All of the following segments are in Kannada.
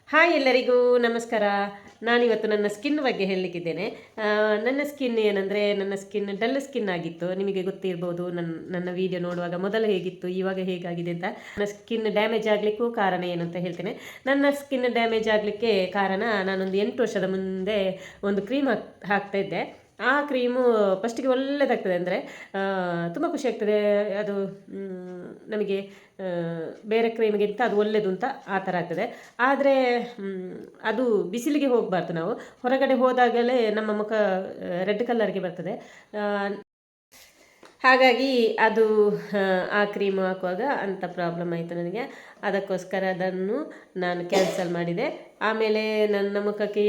ಹಾಯ್ ಎಲ್ಲರಿಗೂ ನಮಸ್ಕಾರ. ನಾನಿವತ್ತು ನನ್ನ ಸ್ಕಿನ್ ಬಗ್ಗೆ ಹೇಳಲಿಕ್ಕಿದ್ದೇನೆ. ನನ್ನ ಸ್ಕಿನ್ ಏನಂದರೆ, ನನ್ನ ಸ್ಕಿನ್ ಡಲ್ ಸ್ಕಿನ್ ಆಗಿತ್ತು. ನಿಮಗೆ ಗೊತ್ತಿರ್ಬೋದು, ನನ್ನ ವಿಡಿಯೋ ನೋಡುವಾಗ ಮೊದಲು ಹೇಗಿತ್ತು, ಇವಾಗ ಹೇಗಾಗಿದೆ ಅಂತ. ನನ್ನ ಸ್ಕಿನ್ ಡ್ಯಾಮೇಜ್ ಆಗಲಿಕ್ಕೂ ಕಾರಣ ಏನು ಅಂತ ಹೇಳ್ತೇನೆ. ನನ್ನ ಸ್ಕಿನ್ ಡ್ಯಾಮೇಜ್ ಆಗಲಿಕ್ಕೆ ಕಾರಣ, ನಾನೊಂದು 8 ವರ್ಷದ ಮುಂದೆ ಒಂದು ಕ್ರೀಮ್ ಹಾಕ್ತಾ ಇದ್ದೆ. ಆ ಕ್ರೀಮು ಫಸ್ಟಿಗೆ ಒಳ್ಳೆಯದಾಗ್ತದೆ, ಅಂದರೆ ತುಂಬ ಖುಷಿ ಆಗ್ತದೆ. ಅದು ನಮಗೆ ಬೇರೆ ಕ್ರೀಮ್ಗಿಂತ ಅದು ಒಳ್ಳೆಯದು ಅಂತ ಆ ಥರ ಆಗ್ತದೆ. ಆದರೆ ಅದು ಬಿಸಿಲಿಗೆ ಹೋಗಬಾರ್ದು. ನಾವು ಹೊರಗಡೆ ಹೋದಾಗಲೇ ನಮ್ಮ ಮುಖ ರೆಡ್ ಕಲರ್ಗೆ ಬರ್ತದೆ. ಹಾಗಾಗಿ ಅದು ಆ ಕ್ರೀಮ್ ಹಾಕುವಾಗ ಅಂಥ ಪ್ರಾಬ್ಲಮ್ ಆಯಿತು ನನಗೆ. ಅದಕ್ಕೋಸ್ಕರ ಅದನ್ನು ನಾನು ಕ್ಯಾನ್ಸಲ್ ಮಾಡಿದೆ. ಆಮೇಲೆ ನನ್ನ ಮುಖಕ್ಕೆ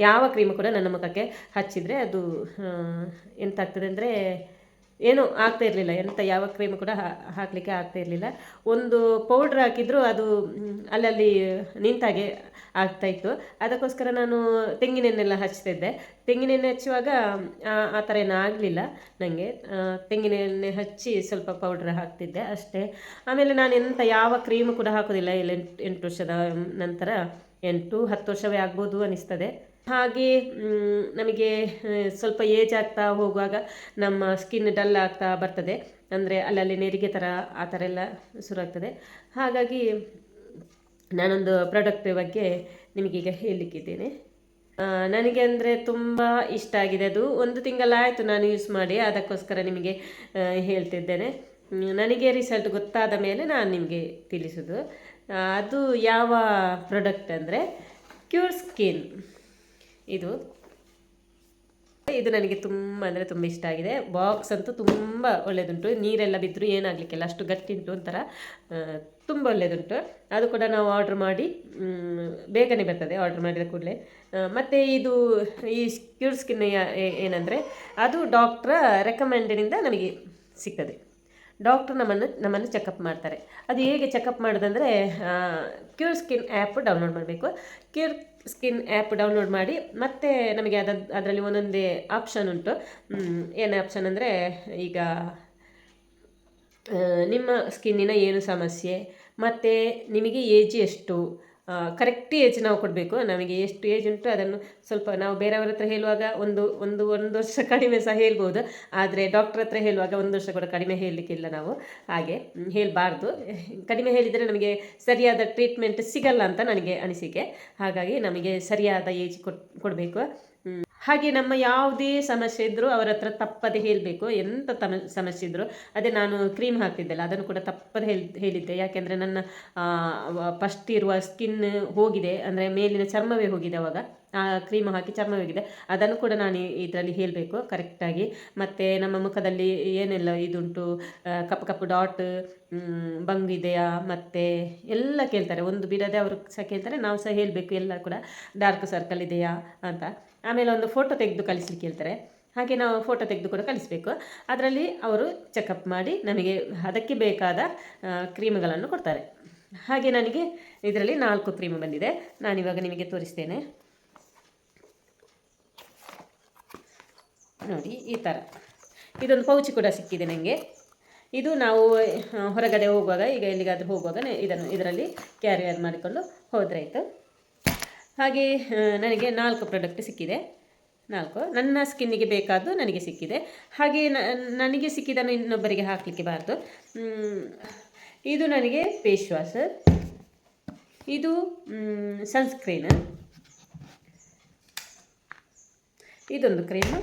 ಯಾವ ಕ್ರೀಮ್ ಕೂಡ ನನ್ನ ಮುಖಕ್ಕೆ ಹಚ್ಚಿದರೆ ಅದು ಎಂತಾಗ್ತದೆ ಅಂದರೆ, ಏನೂ ಆಗ್ತಾ ಇರಲಿಲ್ಲ. ಯಾವ ಕ್ರೀಮ್ ಕೂಡ ಹಾಕಲಿಕ್ಕೆ ಆಗ್ತಾ ಇರಲಿಲ್ಲ. ಒಂದು ಪೌಡ್ರ್ ಹಾಕಿದರೂ ಅದು ಅಲ್ಲಲ್ಲಿ ನಿಂತಾಗೆ ಆಗ್ತಾಯಿತ್ತು. ಅದಕ್ಕೋಸ್ಕರ ನಾನು ತೆಂಗಿನೆಣ್ಣೆಲ್ಲ ಹಚ್ತಿದ್ದೆ. ತೆಂಗಿನೆಣ್ಣೆ ಹಚ್ಚುವಾಗ ಆ ಥರ ಏನೂ ಆಗಲಿಲ್ಲ ನನಗೆ. ತೆಂಗಿನೆಣ್ಣೆ ಹಚ್ಚಿ ಸ್ವಲ್ಪ ಪೌಡ್ರ್ ಹಾಕ್ತಿದ್ದೆ ಅಷ್ಟೇ. ಆಮೇಲೆ ನಾನು ಯಾವ ಕ್ರೀಮ್ ಕೂಡ ಹಾಕೋದಿಲ್ಲ. 8 ವರ್ಷದ ನಂತರ, 8-10 ವರ್ಷವೇ ಆಗ್ಬೋದು ಅನಿಸ್ತದೆ. ಹಾಗೆ ನಮಗೆ ಸ್ವಲ್ಪ ಏಜ್ ಆಗ್ತಾ ಹೋಗುವಾಗ ನಮ್ಮ ಸ್ಕಿನ್ ಡಲ್ ಆಗ್ತಾ ಬರ್ತದೆ. ಅಂದರೆ ಅಲ್ಲಲ್ಲಿ ನೆರಿಗೆ ಥರ ಆ ಥರ ಎಲ್ಲ ಶುರುವಾಗ್ತದೆ. ಹಾಗಾಗಿ ನಾನೊಂದು ಪ್ರಾಡಕ್ಟ್ ಬಗ್ಗೆ ನಿಮಗೀಗ ಹೇಳಲಿಕ್ಕಿದ್ದೇನೆ. ನನಗೆ ಅಂದರೆ ತುಂಬ ಇಷ್ಟ ಆಗಿದೆ. ಅದು 1 ತಿಂಗಳಾಯಿತು ನಾನು ಯೂಸ್ ಮಾಡಿ. ಅದಕ್ಕೋಸ್ಕರ ನಿಮಗೆ ಹೇಳ್ತಿದ್ದೇನೆ. ನನಗೆ ರಿಸಲ್ಟ್ ಗೊತ್ತಾದ ಮೇಲೆ ನಾನು ನಿಮಗೆ ತಿಳಿಸೋದು. ಅದು ಯಾವ ಪ್ರಾಡಕ್ಟ್ ಅಂದರೆ, ಕ್ಯೂರ್ ಸ್ಕಿನ್. ಇದು ನನಗೆ ತುಂಬ ಅಂದರೆ ತುಂಬ ಇಷ್ಟ ಆಗಿದೆ. ಬಾಕ್ಸ್ ಅಂತೂ ತುಂಬ ಒಳ್ಳೆಯದುಂಟು. ನೀರೆಲ್ಲ ಬಿದ್ದರೂ ಏನಾಗಲಿಕ್ಕಿಲ್ಲ, ಅಷ್ಟು ಗಟ್ಟಿ ಉಂಟು. ಒಂಥರ ತುಂಬ ಒಳ್ಳೆಯದುಂಟು. ಅದು ಕೂಡ ನಾವು ಆರ್ಡ್ರ್ ಮಾಡಿ ಬೇಗನೆ ಬರ್ತದೆ, ಆರ್ಡ್ರ್ ಮಾಡಿದ ಕೂಡಲೇ. ಮತ್ತು ಈ ಕ್ಯೂರ್ ಸ್ಕಿನ್ ಏನಂದರೆ, ಅದು ಡಾಕ್ಟ್ರ ರೆಕಮೆಂಡಿನಿಂದ ನಮಗೆ ಸಿಗ್ತದೆ. ಡಾಕ್ಟ್ರು ನಮ್ಮನ್ನು ಚೆಕಪ್ ಮಾಡ್ತಾರೆ. ಅದು ಹೇಗೆ ಚೆಕಪ್ ಮಾಡೋದಂದರೆ, ಕ್ಯೂರ್ ಸ್ಕಿನ್ ಆ್ಯಪ್ ಡೌನ್ಲೋಡ್ ಮಾಡಬೇಕು. ಕ್ಯೂರ್ ಸ್ಕಿನ್ ಆ್ಯಪ್ ಡೌನ್ಲೋಡ್ ಮಾಡಿ, ಮತ್ತು ನಮಗೆ ಅದರಲ್ಲಿ ಒಂದೊಂದೇ ಆಪ್ಷನ್ ಉಂಟು. ಏನು ಆಪ್ಷನ್ ಅಂದರೆ, ಈಗ ನಿಮ್ಮ ಸ್ಕಿನ್ನಿನ ಏನು ಸಮಸ್ಯೆ, ಮತ್ತು ನಿಮಗೆ ಏಜ್ ಎಷ್ಟು, ಕರೆಕ್ಟ್ ಏಜ್ ನಾವು ಕೊಡಬೇಕು. ನಮಗೆ ಎಷ್ಟು ಏಜ್ ಉಂಟು ಅದನ್ನು ಸ್ವಲ್ಪ ನಾವು ಬೇರೆಯವ್ರ ಹತ್ರ ಹೇಳುವಾಗ ಒಂದು ವರ್ಷ ಕಡಿಮೆ ಸಹ ಹೇಳ್ಬೋದು. ಆದರೆ ಡಾಕ್ಟ್ರ್ ಹತ್ರ ಹೇಳುವಾಗ 1 ವರ್ಷ ಕೂಡ ಕಡಿಮೆ ಹೇಳಲಿಕ್ಕಿಲ್ಲ. ನಾವು ಹಾಗೆ ಹೇಳಬಾರ್ದು. ಕಡಿಮೆ ಹೇಳಿದರೆ ನಮಗೆ ಸರಿಯಾದ ಟ್ರೀಟ್ಮೆಂಟ್ ಸಿಗಲ್ಲ ಅಂತ ನನಗೆ ಅನಿಸಿಕೆ. ಹಾಗಾಗಿ ನಮಗೆ ಸರಿಯಾದ ಏಜ್ ಕೊಡಬೇಕು. ಹಾಗೆ ನಮ್ಮ ಯಾವುದೇ ಸಮಸ್ಯೆ ಇದ್ದರೂ ಅವರ ಹತ್ರ ತಪ್ಪದೆ ಹೇಳಬೇಕು. ಎಂಥ ಸಮಸ್ಯೆ ಇದ್ದರೂ. ಅದೇ ನಾನು ಕ್ರೀಮ್ ಹಾಕ್ತಿದ್ದೆಲ್ಲ, ಅದನ್ನು ಕೂಡ ತಪ್ಪದೆ ಹೇಳಿದ್ದೆ. ಯಾಕೆಂದರೆ ನನ್ನ ಫಸ್ಟ್ ಇರುವ ಸ್ಕಿನ್ ಹೋಗಿದೆ, ಅಂದರೆ ಮೇಲಿನ ಚರ್ಮವೇ ಹೋಗಿದೆ. ಅವಾಗ ಆ ಕ್ರೀಮ್ ಹಾಕಿ ಚರ್ಮ ಹೋಗಿದೆ. ಅದನ್ನು ಕೂಡ ನಾನು ಇದರಲ್ಲಿ ಹೇಳಬೇಕು ಕರೆಕ್ಟಾಗಿ. ಮತ್ತು ನಮ್ಮ ಮುಖದಲ್ಲಿ ಏನೆಲ್ಲ ಇದುಂಟು, ಕಪ್ಪು ಕಪ್ಪು ಡಾಟ್ ಬಂಗಿದೆಯಾ, ಮತ್ತು ಎಲ್ಲ ಕೇಳ್ತಾರೆ. ಒಂದು ಬಿಡದೆ ಅವರು ಸಹ ಕೇಳ್ತಾರೆ, ನಾವು ಸಹ ಹೇಳಬೇಕು ಎಲ್ಲ ಕೂಡ. ಡಾರ್ಕ್ ಸರ್ಕಲ್ ಇದೆಯಾ ಅಂತ. ಆಮೇಲೆ ಒಂದು ಫೋಟೋ ತೆಗೆದು ಕಳಿಸ್ಲಿಕ್ಕೆ ಹೇಳ್ತಾರೆ. ಹಾಗೆ ನಾವು ಫೋಟೋ ತೆಗೆದು ಕೂಡ ಕಳಿಸ್ಬೇಕು. ಅದರಲ್ಲಿ ಅವರು ಚೆಕಪ್ ಮಾಡಿ ನಮಗೆ ಅದಕ್ಕೆ ಬೇಕಾದ ಕ್ರೀಮ್ಗಳನ್ನು ಕೊಡ್ತಾರೆ. ಹಾಗೆ ನನಗೆ ಇದರಲ್ಲಿ 4 ಕ್ರೀಮ್ ಬಂದಿದೆ. ನಾನಿವಾಗ ನಿಮಗೆ ತೋರಿಸ್ತೇನೆ. ನೋಡಿ, ಈ ಥರ ಇದೊಂದು ಪೌಚ್ ಕೂಡ ಸಿಕ್ಕಿದೆ ನನಗೆ. ಇದು ನಾವು ಹೊರಗಡೆ ಹೋಗುವಾಗ, ಈಗ ಎಲ್ಲಿಗಾದರೂ ಹೋಗುವಾಗ ಇದರಲ್ಲಿ ಕ್ಯಾರಿಯರ್ ಮಾಡಿಕೊಂಡು ಹೋದ್ರಾಯಿತು. ಹಾಗೆ ನನಗೆ 4 ಪ್ರಾಡಕ್ಟ್ ಸಿಕ್ಕಿದೆ. 4 ನನ್ನ ಸ್ಕಿನ್ನಿಗೆ ಬೇಕಾದ್ದು ನನಗೆ ಸಿಕ್ಕಿದೆ. ಹಾಗೆ ನನಗೆ ಸಿಕ್ಕಿದ್ದನ್ನು ಇನ್ನೊಬ್ಬರಿಗೆ ಹಾಕಲಿಕ್ಕೆ ಬಾರ್ದು. ಇದು ನನಗೆ ಫೇಸ್ ವಾಶ್, ಇದು ಸನ್ಸ್ಕ್ರೀನ್, ಇದೊಂದು ಕ್ರೀಮ್,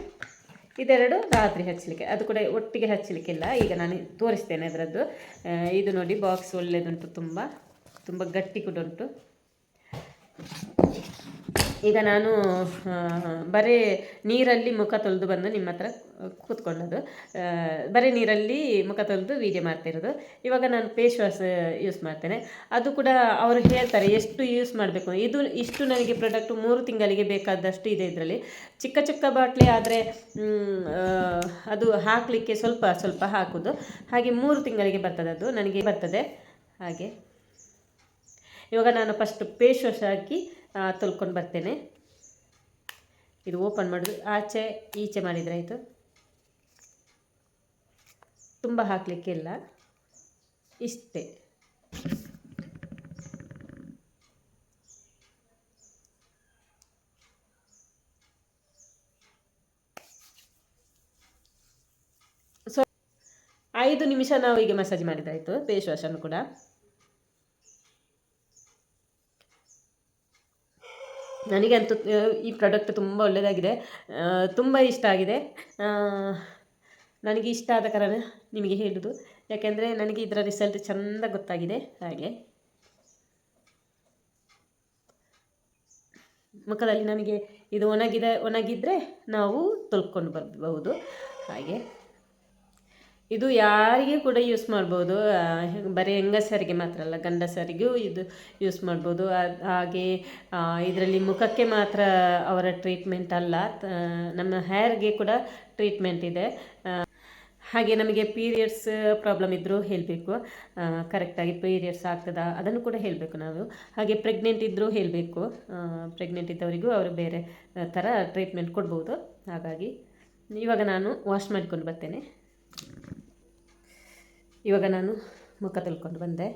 ಇದೆರಡು ರಾತ್ರಿ ಹಚ್ಚಲಿಕ್ಕೆ. ಅದು ಕೂಡ ಒಟ್ಟಿಗೆ ಹಚ್ಚಲಿಕ್ಕಿಲ್ಲ. ಈಗ ನಾನು ತೋರಿಸ್ತೇನೆ ಅದರದ್ದು. ಇದು ನೋಡಿ, ಬಾಕ್ಸ್ ಒಳ್ಳೆಯದುಂಟು, ತುಂಬ ತುಂಬ ಗಟ್ಟಿ ಕೂಡ ಉಂಟು. ಈಗ ನಾನು ಬರೀ ನೀರಲ್ಲಿ ಮುಖ ತೊಳೆದು ಬಂದು ನಿಮ್ಮ ಹತ್ರ ಕೂತ್ಕೊಂಡದ್ದು. ಬರೀ ನೀರಲ್ಲಿ ಮುಖ ತೊಳೆದು ವೀಡಿಯೋ ಮಾಡ್ತಿರೋದು. ಇವಾಗ ನಾನು ಫೇಸ್ ವಾಶ್ ಯೂಸ್ ಮಾಡ್ತೇನೆ. ಅದು ಕೂಡ ಅವರು ಹೇಳ್ತಾರೆ ಎಷ್ಟು ಯೂಸ್ ಮಾಡಬೇಕು. ಇಷ್ಟು ನನಗೆ ಪ್ರಾಡಕ್ಟು 3 ತಿಂಗಳಿಗೆ ಬೇಕಾದಷ್ಟು ಇದೆ. ಇದರಲ್ಲಿ ಚಿಕ್ಕ ಚಿಕ್ಕ ಬಾಟ್ಲಿ ಆದರೆ ಅದು ಹಾಕಲಿಕ್ಕೆ ಸ್ವಲ್ಪ ಸ್ವಲ್ಪ ಹಾಕೋದು. ಹಾಗೆ 3 ತಿಂಗಳಿಗೆ ಬರ್ತದೆ, ಅದು ನನಗೆ ಬರ್ತದೆ. ಹಾಗೆ ಇವಾಗ ನಾನು ಫಸ್ಟ್ ಫೇಸ್ ವಾಶ್ ಹಾಕಿ ತೊಳ್ಕೊಂಡು ಬರ್ತೇನೆ. ಇದು ಓಪನ್ ಮಾಡೋದು, ಆಚೆ ಈಚೆ ಮಾಡಿದರೆ ಆಯಿತು. ತುಂಬ ಹಾಕಲಿಕ್ಕಿಲ್ಲ, ಇಷ್ಟೇ. 5 ನಿಮಿಷ ನಾವು ಹೀಗೆ ಮಸಾಜ್ ಮಾಡಿದಾಯಿತು ಫೇಸ್ ವಾಶನ್ನು ಕೂಡ. ನನಗಂತೂ ಈ ಪ್ರಾಡಕ್ಟ್ ತುಂಬ ಒಳ್ಳೆಯದಾಗಿದೆ, ತುಂಬ ಇಷ್ಟ ಆಗಿದೆ. ನನಗೆ ಇಷ್ಟ ಆದ ಕಾರಣ ನಿಮಗೆ ಹೇಳೋದು, ಯಾಕೆಂದರೆ ನನಗೆ ಇದರ ರಿಸಲ್ಟ್ ಚೆಂದ ಗೊತ್ತಾಗಿದೆ. ಹಾಗೆ ಮುಖದಲ್ಲಿ ನನಗೆ ಇದು ಒಣಗಿದರೆ ನಾವು ತೊಳ್ಕೊಂಡು ಬರಬಹುದು. ಹಾಗೆ ಇದು ಯಾರಿಗೆ ಕೂಡ ಯೂಸ್ ಮಾಡ್ಬೋದು, ಬರೀ ಹೆಂಗಸರಿಗೆ ಮಾತ್ರ ಅಲ್ಲ, ಗಂಡಸರಿಗೂ ಇದು ಯೂಸ್ ಮಾಡ್ಬೋದು. ಹಾಗೆ ಇದರಲ್ಲಿ ಮುಖಕ್ಕೆ ಮಾತ್ರ ಅವರ ಟ್ರೀಟ್ಮೆಂಟ್ ಅಲ್ಲ, ನಮ್ಮ ಹೇರ್ಗೆ ಕೂಡ ಟ್ರೀಟ್ಮೆಂಟ್ ಇದೆ. ಹಾಗೆ ನಮಗೆ ಪೀರಿಯಡ್ಸ್ ಪ್ರಾಬ್ಲಮ್ ಇದ್ದರೂ ಹೇಳಬೇಕು, ಕರೆಕ್ಟಾಗಿ ಪೀರಿಯಡ್ಸ್ ಆಗ್ತದಾ ಅದನ್ನು ಕೂಡ ಹೇಳಬೇಕು ನಾವು. ಹಾಗೆ ಪ್ರೆಗ್ನೆಂಟ್ ಇದ್ದರೂ ಹೇಳಬೇಕು, ಪ್ರೆಗ್ನೆಂಟ್ ಇದ್ದವರಿಗೂ ಅವರು ಬೇರೆ ಥರ ಟ್ರೀಟ್ಮೆಂಟ್ ಕೊಡ್ಬೋದು. ಹಾಗಾಗಿ ಇವಾಗ ನಾನು ವಾಶ್ ಮಾಡಿಕೊಂಡು ಬರ್ತೇನೆ. ಇವಾಗ ನಾನು ಮುಖ ತೊಳ್ಕೊಂಡು ಬಂದೆ.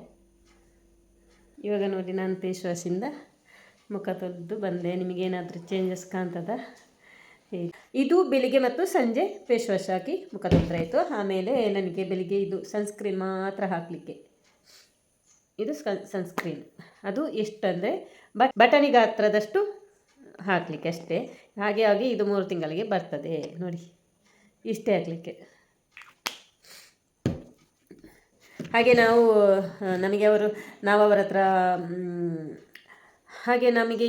ಇವಾಗ ನೋಡಿ ನಾನು ಫೇಸ್ ವಾಶಿಂದ ಮುಖ ತೊಳೆದು ಬಂದೆ. ನಿಮಗೇನಾದರೂ ಚೇಂಜಸ್ ಕಾಣ್ತದ? ಇದು ಬೆಳಿಗ್ಗೆ ಮತ್ತು ಸಂಜೆ ಫೇಸ್ ವಾಶ್ ಹಾಕಿ ಮುಖ ತೊಳೆದ್ರೆ ಆಯಿತು. ಆಮೇಲೆ ನನಗೆ ಬೆಳಿಗ್ಗೆ ಇದು ಸನ್ಸ್ಕ್ರೀನ್ ಮಾತ್ರ ಹಾಕಲಿಕ್ಕೆ, ಇದು ಸನ್ಸ್ಕ್ರೀನ್. ಅದು ಎಷ್ಟಂದರೆ ಬಟಣಿ ಗಾತ್ರದಷ್ಟು ಹಾಕಲಿಕ್ಕೆ ಅಷ್ಟೇ. ಹಾಗೆ ಇದು 3 ತಿಂಗಳಿಗೆ ಬರ್ತದೆ ನೋಡಿ, ಇಷ್ಟೇ ಹಾಕಲಿಕ್ಕೆ. ಹಾಗೆ ನಾವು ಅವರ ಹತ್ರ ಹಾಗೆ ನಮಗೆ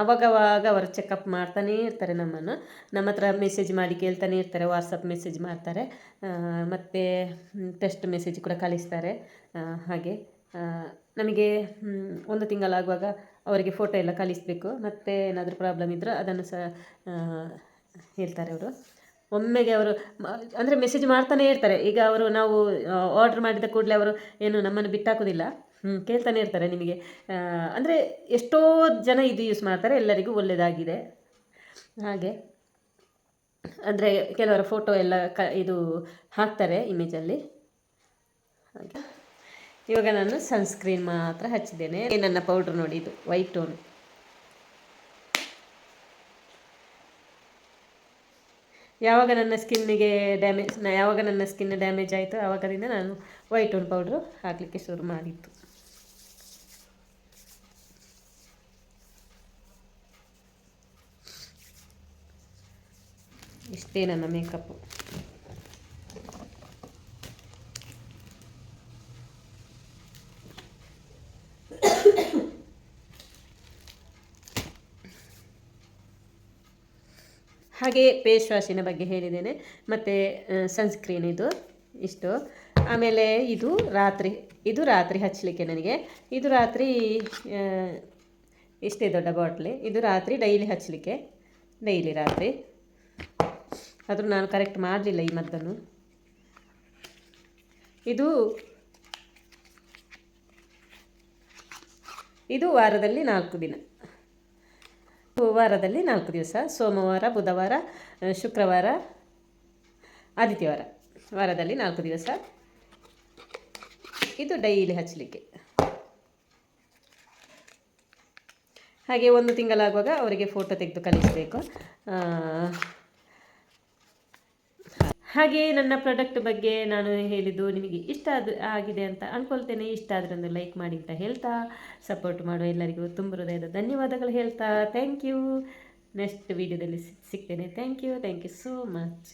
ಅವಾಗವಾಗ ಅವರು ಚೆಕಪ್ ಮಾಡ್ತಾನೇ ಇರ್ತಾರೆ ನಮ್ಮ ಹತ್ರ ಮೆಸೇಜ್ ಮಾಡಿ ಕೇಳ್ತಾನೆ ಇರ್ತಾರೆ. ವಾಟ್ಸಪ್ ಮೆಸೇಜ್ ಮಾಡ್ತಾರೆ, ಮತ್ತು ಟೆಕ್ಸ್ಟ್ ಮೆಸೇಜ್ ಕೂಡ ಕಳಿಸ್ತಾರೆ. ಹಾಗೆ ನಮಗೆ 1 ತಿಂಗಳಾಗುವಾಗ ಅವರಿಗೆ ಫೋಟೋ ಎಲ್ಲ ಕಳಿಸಬೇಕು. ಮತ್ತು ಏನಾದರೂ ಪ್ರಾಬ್ಲಮ್ ಇದ್ದರೆ ಅದನ್ನು ಸಹ ಹೇಳ್ತಾರೆ ಅವರು. ಒಮ್ಮೆಗೆ ಅವರು ಅಂದರೆ ಮೆಸೇಜ್ ಮಾಡ್ತಾನೇ ಇರ್ತಾರೆ. ಈಗ ನಾವು ಆರ್ಡ್ರ್ ಮಾಡಿದ ಕೂಡಲೇ ಅವರು ಏನು ನಮ್ಮನ್ನು ಬಿಟ್ಟಾಕೋದಿಲ್ಲ, ಕೇಳ್ತಾನೆ ಇರ್ತಾರೆ ನಿಮಗೆ. ಅಂದರೆ ಎಷ್ಟೋ ಜನ ಇದು ಯೂಸ್ ಮಾಡ್ತಾರೆ, ಎಲ್ಲರಿಗೂ ಒಳ್ಳೆಯದಾಗಿದೆ. ಹಾಗೆ ಅಂದರೆ ಕೆಲವರ ಫೋಟೋ ಎಲ್ಲ ಇದು ಹಾಕ್ತಾರೆ ಇಮೇಜಲ್ಲಿ. ಹಾಗೆ ಇವಾಗ ನಾನು ಸನ್ಸ್ಕ್ರೀನ್ ಮಾತ್ರ ಹಚ್ಚಿದ್ದೇನೆ. ನನ್ನ ಪೌಡ್ರ್ ನೋಡಿ, ಇದು ವೈಟ್ ಟೋನ್. ಯಾವಾಗ ನನ್ನ ಸ್ಕಿನ್ ಡ್ಯಾಮೇಜ್ ಆಯಿತು ಆವಾಗದಿಂದ ನಾನು ವೈಟ್ ಟೋನ್ ಪೌಡ್ರು ಹಾಕಲಿಕ್ಕೆ ಶುರು ಮಾಡಿತ್ತು. ಇಷ್ಟೇ ನನ್ನ ಮೇಕಪ್ಪು. ಹಾಗೆ ಫೇಸ್ ವಾಶಿನ ಬಗ್ಗೆ ಹೇಳಿದ್ದೇನೆ, ಮತ್ತು ಸನ್ಸ್ಕ್ರೀನ್ ಇಷ್ಟು. ಆಮೇಲೆ ಇದು ರಾತ್ರಿ ಹಚ್ಚಲಿಕ್ಕೆ ನನಗೆ. ಇದು ರಾತ್ರಿ ಇಷ್ಟೇ ದೊಡ್ಡ ಬಾಟ್ಲಿ. ಇದು ರಾತ್ರಿ ಡೈಲಿ ಹಚ್ಚಲಿಕ್ಕೆ, ರಾತ್ರಿ. ಆದರೂ ನಾನು ಕರೆಕ್ಟ್ ಮಾಡಲಿಲ್ಲ ಈ ಮದ್ದನ್ನು. ಇದು ವಾರದಲ್ಲಿ 4 ದಿನ. ವಾರದಲ್ಲಿ 4 ದಿವಸ, ಸೋಮವಾರ, ಬುಧವಾರ, ಶುಕ್ರವಾರ, ಆದಿತ್ಯವಾರ, ವಾರದಲ್ಲಿ 4 ದಿವಸ. ಇದು ಡೈಲಿ ಹಚ್ಚಲಿಕ್ಕೆ. ಹಾಗೆ 1 ತಿಂಗಳಾಗುವಾಗ ಅವರಿಗೆ ಫೋಟೋ ತೆಗೆದು ಕಳಿಸಬೇಕು. ಹಾಗೆ ನನ್ನ ಪ್ರಾಡಕ್ಟ್ ಬಗ್ಗೆ ನಾನು ಹೇಳಿದ್ದು ನಿಮಗೆ ಇಷ್ಟ ಆಗಿದೆ ಅಂತ ಅಂದ್ಕೊಳ್ತೇನೆ. ಇಷ್ಟ ಆದರೆ ಒಂದು ಲೈಕ್ ಮಾಡಿ ಅಂತ ಹೇಳ್ತಾ, ಸಪೋರ್ಟ್ ಮಾಡೋ ಎಲ್ಲರಿಗೂ ತುಂಬ ಹೃದಯದ ಧನ್ಯವಾದಗಳು ಹೇಳ್ತಾ, ಥ್ಯಾಂಕ್ ಯು. ನೆಕ್ಸ್ಟ್ ವಿಡಿಯೋದಲ್ಲಿ ಸಿಗ್ತೇನೆ. Thank you so much.